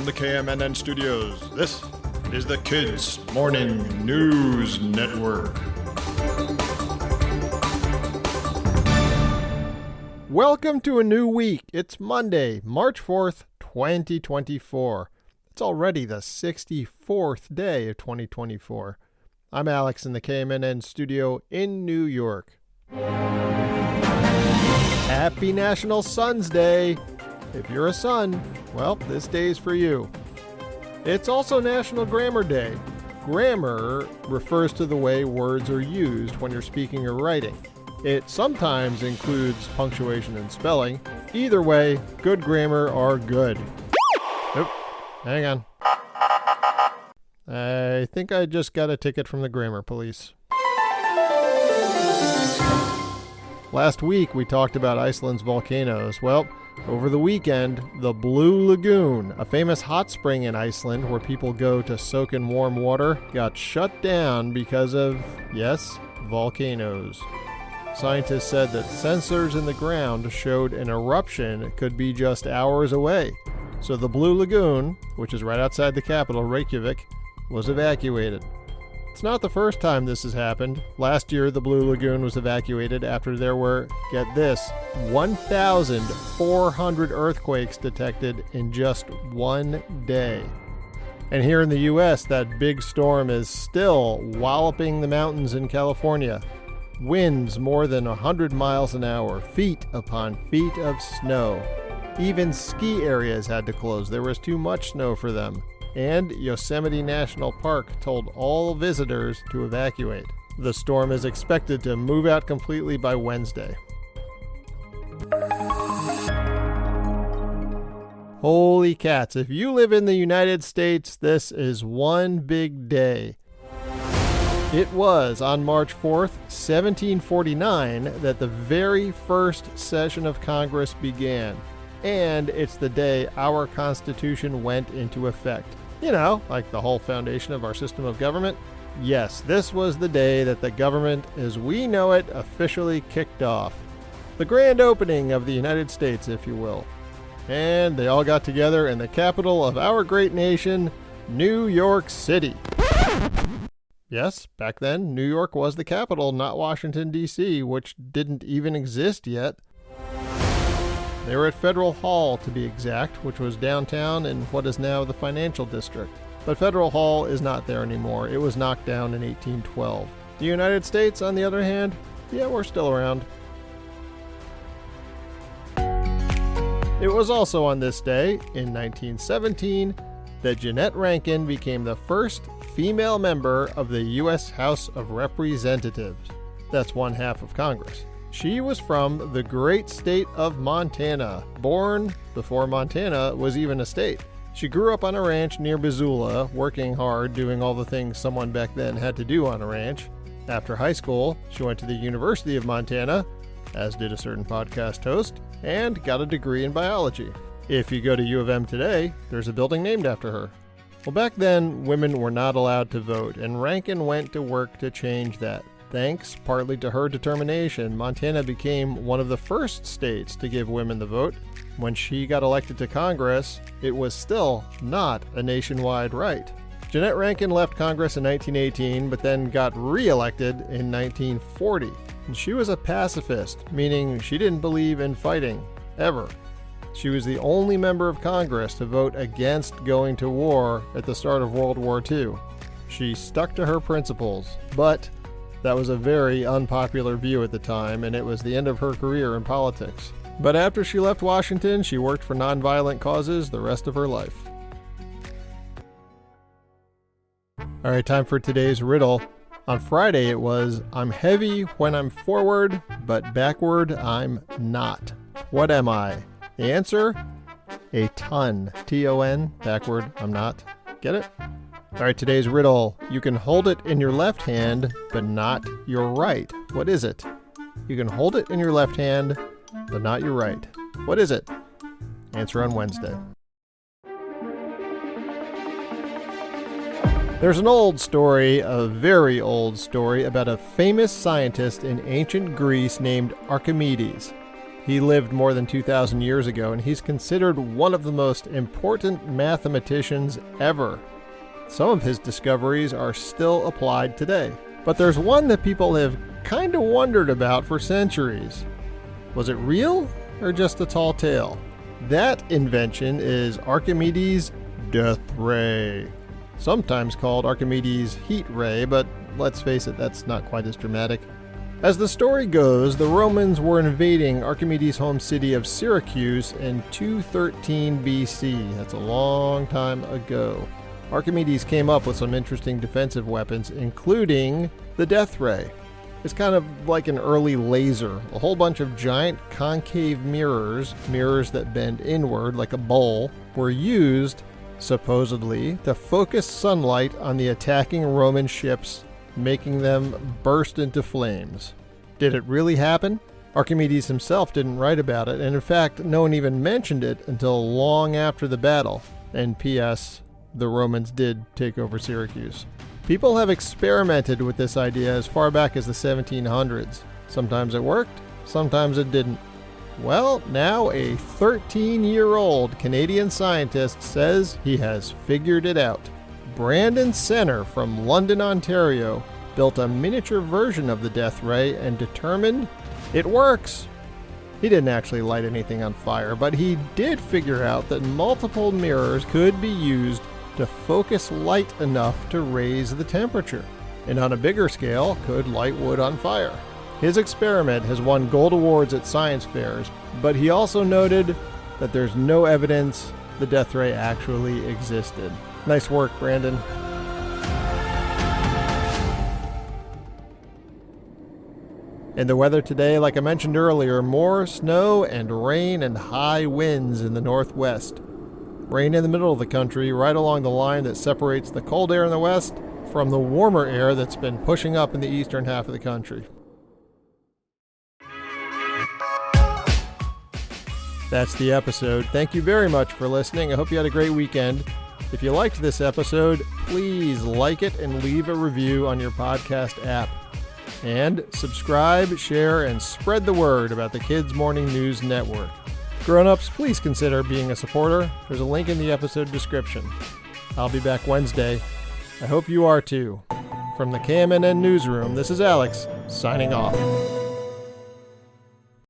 the KMNN studios. This is the Kids Morning News Network. Welcome to a new week. It's Monday, March 4th, 2024. It's already the 64th day of 2024. I'm Alex in the KMNN studio in New York. Happy National Sons Day. If you're a son, well, this day's for you. It's also National Grammar Day. Grammar refers to the way words are used when you're speaking or writing. It sometimes includes punctuation and spelling. Either way, good grammar are good. Nope, hang on. I think I just got a ticket from the grammar police. Last week we talked about Iceland's volcanoes. Well, over the weekend, the Blue Lagoon, a famous hot spring in Iceland where people go to soak in warm water, got shut down because of, yes, volcanoes. Scientists said that sensors in the ground showed an eruption could be just hours away. So the Blue Lagoon, which is right outside the capital, Reykjavik, was evacuated. It's not the first time this has happened. Last year, the Blue Lagoon was evacuated after there were, get this, 1,400 earthquakes detected in just one day. And here in the U.S., that big storm is still walloping the mountains in California. Winds more than 100 miles an hour, feet upon feet of snow. Even ski areas had to close. There was too much snow for them. And Yosemite National Park told all visitors to evacuate. The storm is expected to move out completely by Wednesday. Holy cats, if you live in the United States, this is one big day. It was on March 4th, 1749, that the very first session of Congress began. And it's the day our Constitution went into effect. You know, like the whole foundation of our system of government. Yes, this was the day that the government as we know it officially kicked off. The grand opening of the United States, if you will. And they all got together in the capital of our great nation, New York City. Yes, back then, New York was the capital, not Washington, D.C., which didn't even exist yet. They were at Federal Hall, to be exact, which was downtown in what is now the financial district. But Federal Hall is not there anymore. It was knocked down in 1812. The United States, on the other hand, yeah, we're still around. It was also on this day, in 1917, that Jeanette Rankin became the first female member of the U.S. House of Representatives. That's one half of Congress. She was from the great state of Montana, born before Montana was even a state. She grew up on a ranch near Missoula, working hard, doing all the things someone back then had to do on a ranch. After high school, she went to the University of Montana, as did a certain podcast host, and got a degree in biology. If you go to U of M today, there's a building named after her. Well, back then, women were not allowed to vote, and Rankin went to work to change that. Thanks partly to her determination, Montana became one of the first states to give women the vote. When she got elected to Congress, it was still not a nationwide right. Jeanette Rankin left Congress in 1918, but then got re-elected in 1940. And she was a pacifist, meaning she didn't believe in fighting, ever. She was the only member of Congress to vote against going to war at the start of World War II. She stuck to her principles, but that was a very unpopular view at the time, and it was the end of her career in politics. But after she left Washington, she worked for nonviolent causes the rest of her life. All right, time for today's riddle. On Friday it was, I'm heavy when I'm forward, but backward I'm not. What am I? The answer? A ton. T-O-N, backward I'm not. Get it? All right, today's riddle. You can hold it in your left hand, but not your right. What is it? You can hold it in your left hand, but not your right. What is it? Answer on Wednesday. There's an old story, a very old story, about a famous scientist in ancient Greece named Archimedes. He lived more than 2,000 years ago, and he's considered one of the most important mathematicians ever. Some of his discoveries are still applied today. But there's one that people have kind of wondered about for centuries. Was it real or just a tall tale? That invention is Archimedes' death ray. Sometimes called Archimedes' heat ray, but let's face it, that's not quite as dramatic. As the story goes, the Romans were invading Archimedes' home city of Syracuse in 213 BC. That's a long time ago. Archimedes came up with some interesting defensive weapons, including the death ray. It's kind of like an early laser. A whole bunch of giant concave mirrors that bend inward like a bowl, were used, supposedly, to focus sunlight on the attacking Roman ships, making them burst into flames. Did it really happen? Archimedes himself didn't write about it, and in fact, no one even mentioned it until long after the battle. And P.S., the Romans did take over Syracuse. People have experimented with this idea as far back as the 1700s. Sometimes it worked, sometimes it didn't. Well, now a 13-year-old Canadian scientist says he has figured it out. Brandon Senner from London, Ontario, built a miniature version of the death ray and determined it works. He didn't actually light anything on fire, but he did figure out that multiple mirrors could be used to focus light enough to raise the temperature, and on a bigger scale could light wood on fire. His experiment has won gold awards at science fairs, but he also noted that there's no evidence the death ray actually existed. Nice work, Brandon. And the weather today, like I mentioned earlier, more snow and rain and high winds in the northwest. Rain in the middle of the country, right along the line that separates the cold air in the west from the warmer air that's been pushing up in the eastern half of the country. That's the episode. Thank you very much for listening. I hope you had a great weekend. If you liked this episode, please like it and leave a review on your podcast app. And subscribe, share, and spread the word about the Kids Morning News Network. Grown-ups, please consider being a supporter. There's a link in the episode description. I'll be back Wednesday. I hope you are too. From the KMNN Newsroom, this is Alex, signing off.